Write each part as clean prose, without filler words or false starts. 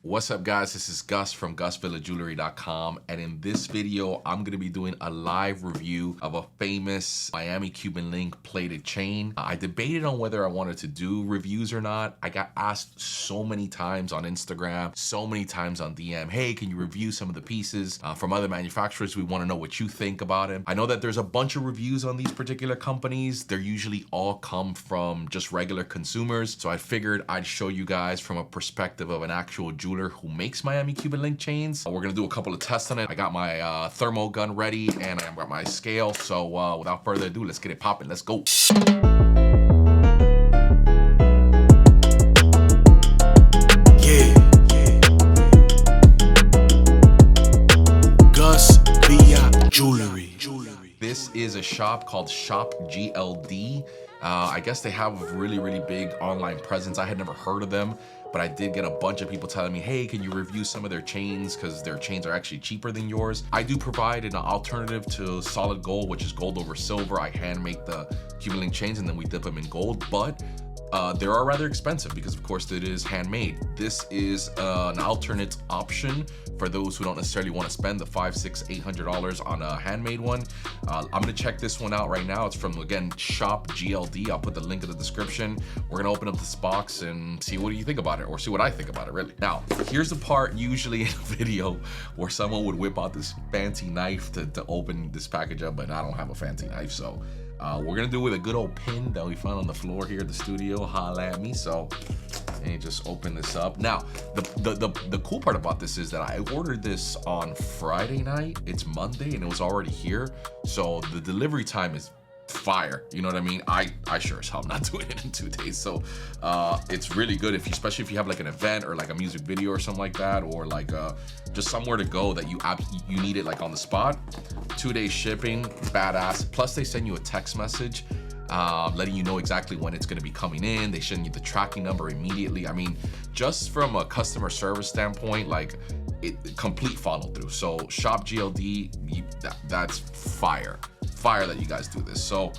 What's up, guys? This is Gus from GusVillaJewelry.com, and in this video I'm going to be doing a live review of a famous Miami Cuban link plated chain. I debated on whether I wanted to do reviews or not. I got asked so many times on Instagram, so many times on DM, hey, can you review some of the pieces from other manufacturers? We want to know what you think about them. I know that there's a bunch of reviews on these particular companies. They're usually all come from just regular consumers, so I figured I'd show you guys from a perspective of an actual jeweler who makes Miami Cuban link chains. We're gonna do a couple of tests on it. I got my thermal gun ready and I got my scale. So without further ado, let's get it popping. Let's go. Gus Villa Jewelry. This is a shop called SHOP GLD. I guess they have a really big online presence. I had never heard of them, but I did get a bunch of people telling me, hey, can you review some of their chains, because their chains are actually cheaper than yours. I do provide an alternative to solid gold, which is gold over silver. I hand make the Cuban link chains and then we dip them in gold, but they are rather expensive because of course it is handmade. This is an alternate option for those who don't necessarily want to spend the $500, $600, $800 on a handmade one. I'm gonna check this one out right now. It's from, again, SHOP GLD. I'll put the link in the description. We're gonna open up this box and see what you think about it, or see what I think about it, really. Now, here's the part usually in a video where someone would whip out this fancy knife to open this package up, but I don't have a fancy knife, so we're gonna do it with a good old pin that we found on the floor here at the studio. Holla at me. So, and just open this up. Now, the cool part about this is that I ordered this on Friday night. It's Monday and it was already here. So the delivery time is fire. You know what I mean? I sure as hell am not doing it in 2 days. So it's really good if you, especially if you have like an event or like a music video or something like that, or like just somewhere to go that you need it like on the spot. 2 day shipping, badass. Plus they send you a text message letting you know exactly when it's going to be coming in. They send you the tracking number immediately. I mean, just from a customer service standpoint, like complete follow through. So SHOP GLD, that's fire that you guys do this. So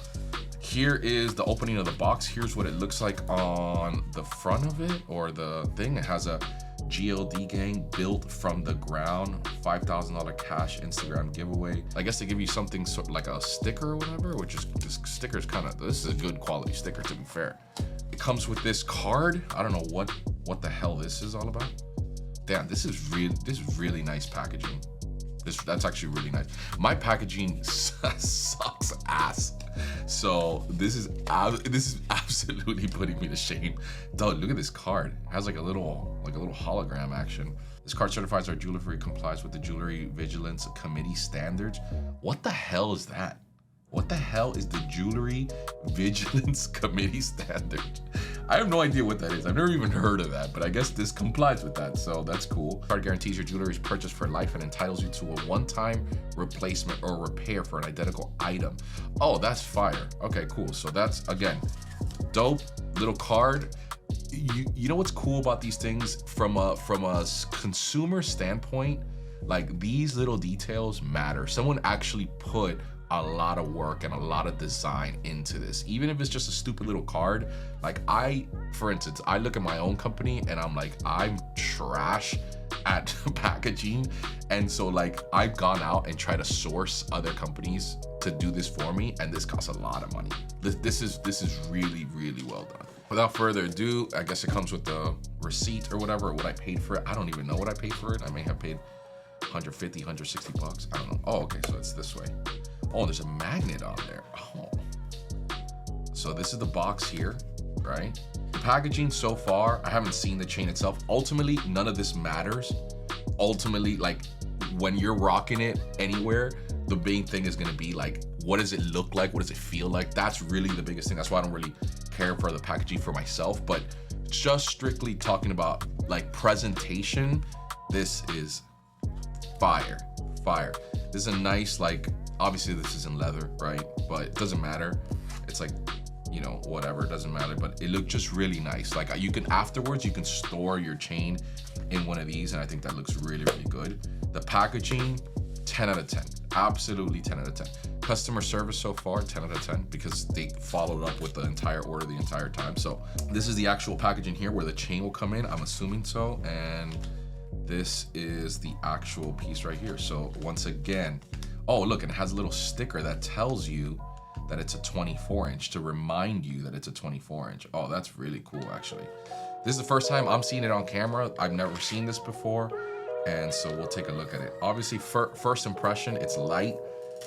here is the opening of the box. Here's what it looks like on the front of it, or the thing. It has a GLD gang built from the ground, $5,000 cash Instagram giveaway. I guess they give you something sort of like a sticker or whatever, which is, this sticker is this is a good quality sticker, to be fair. It comes with this card. I don't know what the hell this is all about. Damn, this is really nice packaging. That's actually really nice. My packaging sucks ass. So this is absolutely putting me to shame. Dude, look at this card. It has like a little hologram action. This card certifies our jewelry complies with the Jewelry Vigilance Committee standards. What the hell is that? What the hell is the Jewelry Vigilance Committee standard? I have no idea what that is. I've never even heard of that, but I guess this complies with that, so that's cool. Card guarantees your jewelry is purchased for life and entitles you to a one-time replacement or repair for an identical item. Oh, that's fire. Okay, cool. So that's, again, dope little card. You know what's cool about these things from a consumer standpoint? Like, these little details matter. Someone actually put a lot of work and a lot of design into this, even if it's just a stupid little card. Like, for instance, I look at my own company and I'm like, I'm trash at packaging, and so like I've gone out and tried to source other companies to do this for me, and this costs a lot of money. This is really well done. Without further ado, I guess it comes with the receipt or whatever, or what I paid for it. I don't even know what I paid for it. I may have paid 150, 160 bucks. I don't know. Oh, okay, so it's this way. Oh, there's a magnet on there. Oh. So this is the box here, right? The packaging so far, I haven't seen the chain itself. Ultimately, none of this matters. Ultimately, like, when you're rocking it anywhere, the main thing is gonna be like, what does it look like? What does it feel like? That's really the biggest thing. That's why I don't really care for the packaging for myself, but just strictly talking about like presentation, this is fire. This is a nice, like, obviously this isn't leather, right? But it doesn't matter. It's like, you know, whatever, it doesn't matter, but it looked just really nice. Like, you can, afterwards, you can store your chain in one of these, and I think that looks really good. The packaging, 10 out of 10. Absolutely 10 out of 10. Customer service so far, 10 out of 10, because they followed up with the entire order the entire time. So this is the actual packaging here where the chain will come in, I'm assuming so. And This is the actual piece right here. So once again, oh, look, and it has a little sticker that tells you that it's a 24 inch to remind you that it's a 24 inch. Oh, that's really cool, actually. This is the first time I'm seeing it on camera. I've never seen this before. And so we'll take a look at it. Obviously, first impression, it's light,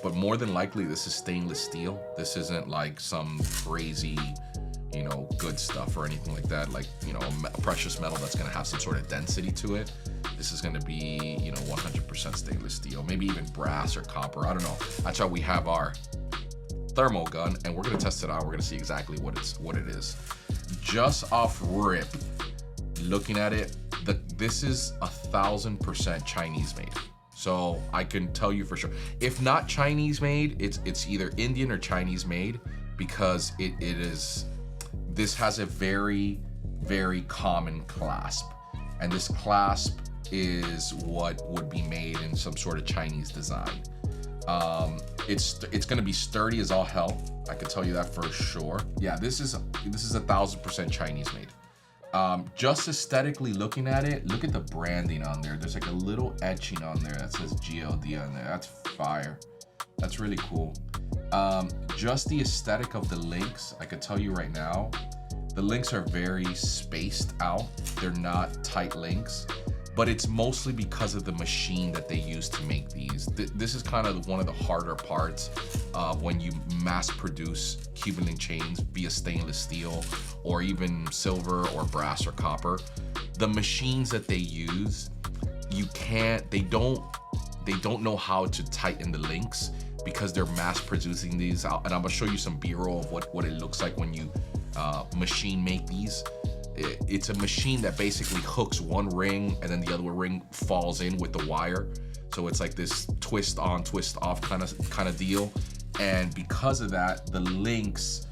but more than likely this is stainless steel. This isn't like some crazy, you know, good stuff or anything like that. Like, you know, a precious metal that's gonna have some sort of density to it. This is gonna be, you know, 100% stainless steel, maybe even brass or copper, I don't know. That's why we have our thermal gun, and we're gonna test it out. We're gonna see exactly what it is. Just off rip, looking at it, this is 1000% Chinese made. So I can tell you for sure. If not Chinese made, it's either Indian or Chinese made, because this has a very, very common clasp. And this clasp is what would be made in some sort of Chinese design. It's gonna be sturdy as all hell. I can tell you that for sure. Yeah, this is 1000% Chinese made. Just aesthetically looking at it, look at the branding on there. There's like a little etching on there that says GLD on there. That's fire. That's really cool. Just the aesthetic of the links, I could tell you right now, the links are very spaced out. They're not tight links, but it's mostly because of the machine that they use to make these. This is kind of one of the harder parts when you mass produce Cuban link chains via stainless steel or even silver or brass or copper. The machines that they use, they don't know how to tighten the links because they're mass producing these out. And I'm gonna show you some B-roll of what it looks like when you machine make these. It's a machine that basically hooks one ring and then the other ring falls in with the wire. So it's like this twist on, twist off kind of deal. And because of that, the links,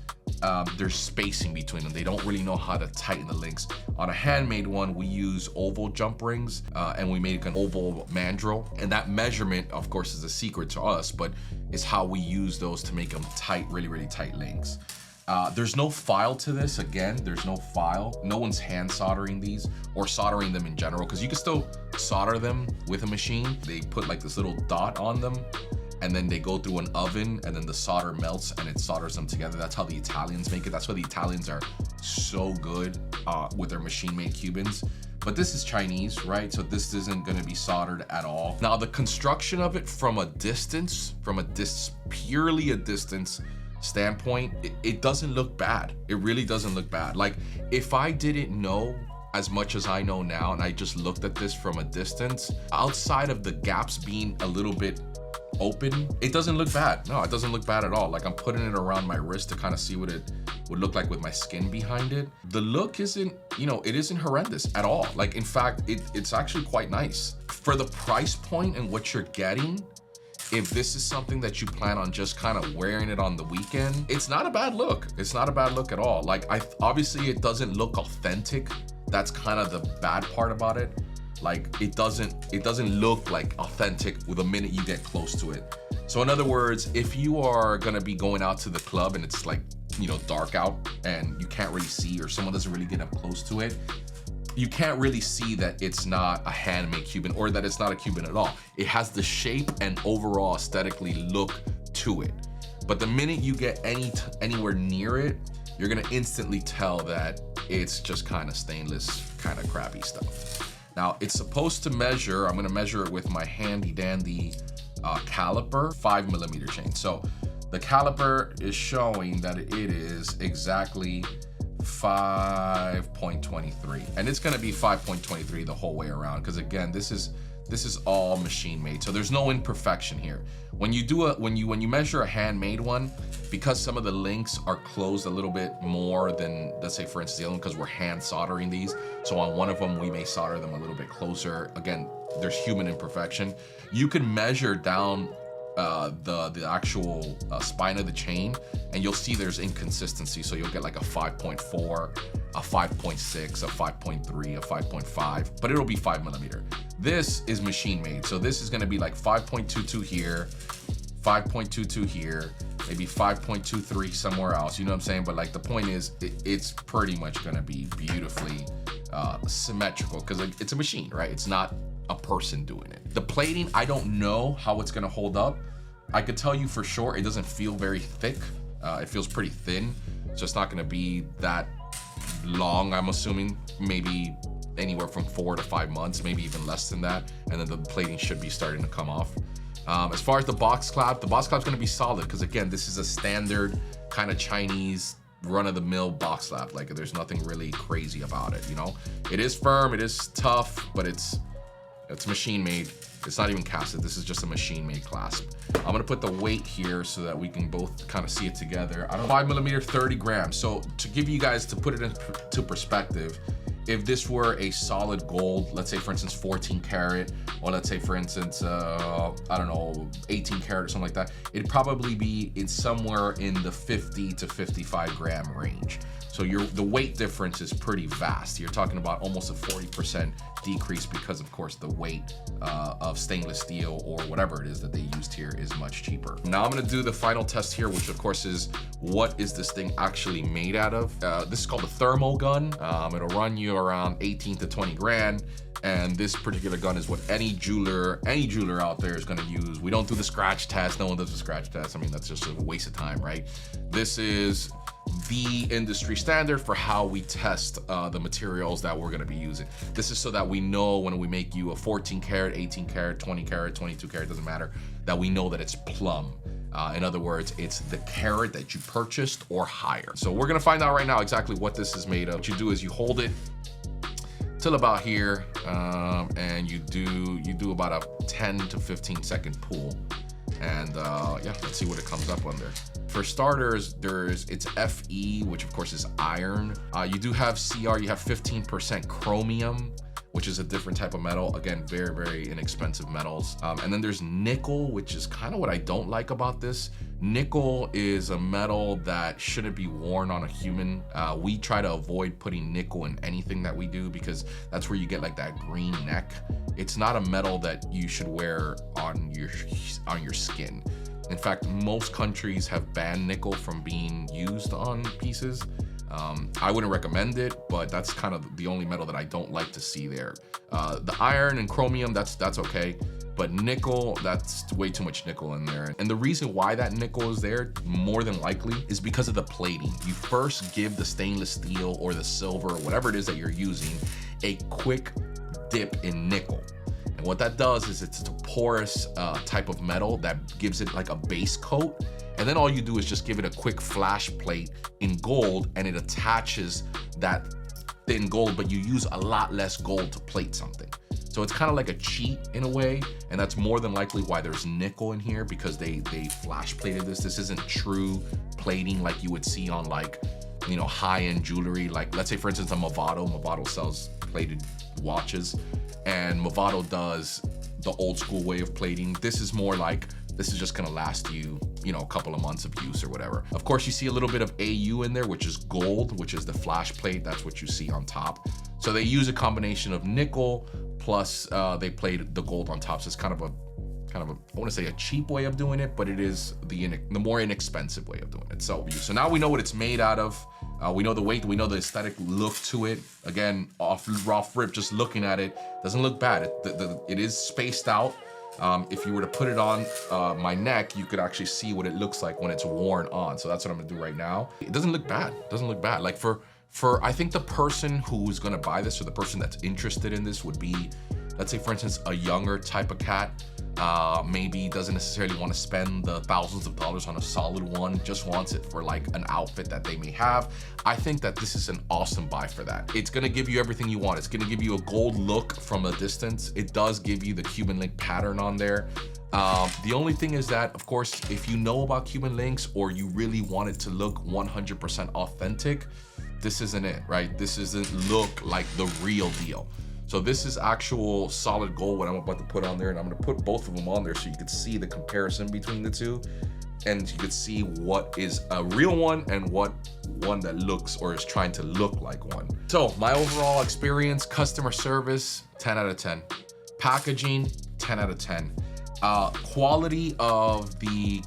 there's spacing between them. They don't really know how to tighten the links. On a handmade one, we use oval jump rings, and we make an oval mandrel. And that measurement, of course, is a secret to us, but it's how we use those to make them tight, really, really tight links. There's no file to this. Again, there's no file. No one's hand soldering these or soldering them in general, because you can still solder them with a machine. They put like this little dot on them, and then they go through an oven, and then the solder melts and it solders them together. That's how the Italians make it. That's why the Italians are so good with their machine-made Cubans. But this is Chinese, right? So this isn't gonna be soldered at all. Now, the construction of it from a distance, purely a distance standpoint, it doesn't look bad. It really doesn't look bad. Like, if I didn't know as much as I know now and I just looked at this from a distance, outside of the gaps being a little bit open, it doesn't look bad. No, it doesn't look bad at all. Like, I'm putting it around my wrist to kind of see what it would look like with my skin behind it. The look isn't, it isn't horrendous at all. Like, in fact, it's actually quite nice. For the price point and what you're getting, if this is something that you plan on just kind of wearing it on the weekend, it's not a bad look. It's not a bad look at all. Like, obviously it doesn't look authentic. That's kind of the bad part about it. Like, it doesn't look like authentic with the minute you get close to it. So in other words, if you are gonna be going out to the club and it's like, dark out and you can't really see, or someone doesn't really get up close to it, you can't really see that it's not a handmade Cuban or that it's not a Cuban at all. It has the shape and overall aesthetically look to it. But the minute you get anywhere near it, you're gonna instantly tell that it's just kind of stainless, kind of crappy stuff. Now, it's supposed to measure, I'm gonna measure it with my handy dandy caliper, 5mm chain. So the caliper is showing that it is exactly 5.23, and it's gonna be 5.23 the whole way around, because again, this is all machine made, so there's no imperfection here. When you measure a handmade one, because some of the links are closed a little bit more than, let's say for instance the other one, because we're hand soldering these, so on one of them we may solder them a little bit closer. Again, there's human imperfection. You can measure down the actual spine of the chain, and you'll see there's inconsistency. So you'll get like a 5.4, a 5.6, a 5.3, a 5.5, but it'll be 5mm. This is machine made, so this is gonna be like 5.22 here, 5.22 here, maybe 5.23 somewhere else. You know what I'm saying? But like, the point is, it's pretty much gonna be beautifully symmetrical, because it's a machine, right? It's not a person doing it. The plating, I don't know how it's gonna hold up. I could tell you for sure it doesn't feel very thick. It feels pretty thin, so it's not gonna be that long, I'm assuming. Maybe anywhere from 4 to 5 months, maybe even less than that, and then the plating should be starting to come off. As far as the box clasp gonna be solid, because again, this is a standard kind of Chinese run-of-the-mill box clasp. Like, there's nothing really crazy about it, you know? It is firm, it is tough, but it's machine made. It's not even casted. This is just a machine made clasp. I'm gonna put the weight here so that we can both kind of see it together. I don't know, 5mm, 30 grams. So to give you guys, to put it into perspective, if this were a solid gold, let's say for instance 14 karat, or let's say for instance, I don't know, 18 karat or something like that, it'd probably be somewhere in the 50 to 55 gram range. So the weight difference is pretty vast. You're talking about almost a 40% decrease because of course the weight of stainless steel or whatever it is that they used here is much cheaper. Now I'm gonna do the final test here, which of course is what is this thing actually made out of. This is called a thermal gun. It'll run you around 18 to 20 grand. And this particular gun is what any jeweler out there is gonna use. We don't do the scratch test. No one does the scratch test. I mean, that's just a waste of time, right? This is the industry standard for how we test the materials that we're gonna be using. This is so that we know when we make you a 14 karat, 18 karat, 20 karat, 22 karat, doesn't matter, that we know that it's plumb. In other words, it's the carat that you purchased or higher. So we're gonna find out right now exactly what this is made of. What you do is you hold it till about here, and you do about a 10 to 15 second pull, and yeah, let's see what it comes up under. For starters, it's Fe, which of course is iron. You do have Cr, you have 15% chromium, which is a different type of metal. Again, very, very inexpensive metals. And then there's nickel, which is kind of what I don't like about this. Nickel is a metal that shouldn't be worn on a human. We try to avoid putting nickel in anything that we do because that's where you get like that green neck. It's not a metal that you should wear on your skin. In fact, most countries have banned nickel from being used on pieces. I wouldn't recommend it, but that's kind of the only metal that I don't like to see there. The iron and chromium, that's okay. But nickel, that's way too much nickel in there. And the reason why that nickel is there, more than likely, is because of the plating. You first give the stainless steel or the silver or whatever it is that you're using a quick dip in nickel. And what that does is it's a porous type of metal that gives it like a base coat. And then all you do is just give it a quick flash plate in gold and it attaches that thin gold, but you use a lot less gold to plate something. So it's kind of like a cheat in a way, and that's more than likely why there's nickel in here, because they flash plated this. This isn't true plating like you would see on like, you know, high-end jewelry. Like let's say for instance a Movado. Movado sells plated watches, and Movado does the old school way of plating. This is more like, this is just gonna last you, you know, a couple of months of use or whatever. Of course, you see a little bit of AU in there, which is gold, which is the flash plate. That's what you see on top. So they use a combination of nickel plus they played the gold on top. So it's kind of a, I want to say a cheap way of doing it, but it is the more inexpensive way of doing it. So now we know what it's made out of. We know the weight, we know the aesthetic look to it. Again, off rip, just looking at it, doesn't look bad. It is spaced out. If you were to put it on my neck, you could actually see what it looks like when it's worn on. So that's what I'm gonna do right now. It doesn't look bad. It doesn't look bad. Like for I think the person who's gonna buy this, or the person that's interested in this, would be, let's say for instance, a younger type of cat. Maybe doesn't necessarily want to spend the thousands of dollars on a solid one, just wants it for like an outfit that they may have. I think that this is an awesome buy for that. It's gonna give you everything you want. It's gonna give you a gold look from a distance. It does give you the Cuban link pattern on there. The only thing is that, of course, if you know about Cuban links or you really want it to look 100% authentic, this isn't it, right? This doesn't look like the real deal. So this is actual solid gold, what I'm about to put on there, and I'm gonna put both of them on there so you can see the comparison between the two, and you can see what is a real one and what one that looks or is trying to look like one. So my overall experience, customer service, 10 out of 10. Packaging, 10 out of 10. Quality of the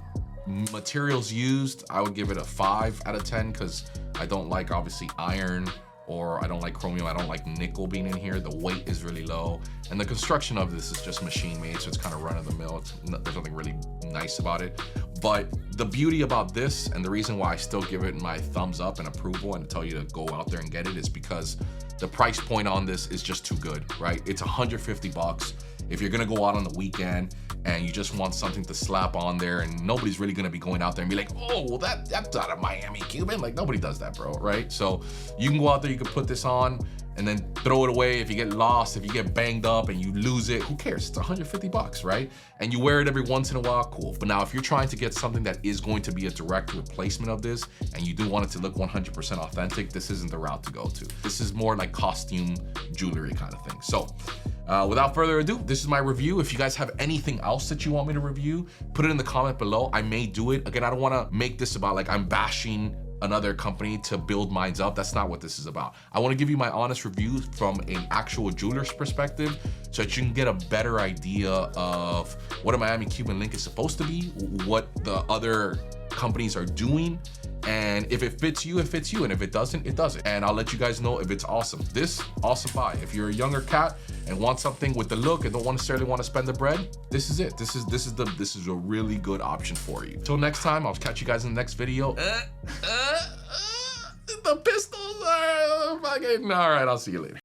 materials used, I would give it a 5 out of 10 because I don't like obviously iron or I don't like chromium, I don't like nickel being in here. The weight is really low, and the construction of this is just machine made, so it's kind of run of the mill. There's nothing really nice about it. But the beauty about this, and the reason why I still give it my thumbs up and approval and tell you to go out there and get it, is because the price point on this is just too good, right? It's 150 bucks. If you're gonna go out on the weekend and you just want something to slap on there, and nobody's really gonna be going out there and be like, oh, well, that's out of Miami Cuban. Like, nobody does that, bro, right? So you can go out there, you can put this on and then throw it away. If you get lost, if you get banged up and you lose it, who cares? It's 150 bucks, right? And you wear it every once in a while, cool. But now if you're trying to get something that is going to be a direct replacement of this, and you do want it to look 100% authentic, this isn't the route to go to. This is more like costume jewelry kind of thing. So without further ado, this is my review. If you guys have anything else that you want me to review, put it in the comment below. I may do it. Again, I don't want to make this about like I'm bashing another company to build mines up. That's not what this is about. I want to give you my honest review from an actual jeweler's perspective, so that you can get a better idea of what a Miami Cuban link is supposed to be, what the other companies are doing, and if it fits you, it fits you, and if it doesn't, it doesn't. And I'll let you guys know if it's awesome. This, awesome buy. If you're a younger cat and want something with the look and don't necessarily want to spend the bread, this is it. This is a really good option for you. Till next time, I'll catch you guys in the next video. The pistols are fucking all right. I'll see you later.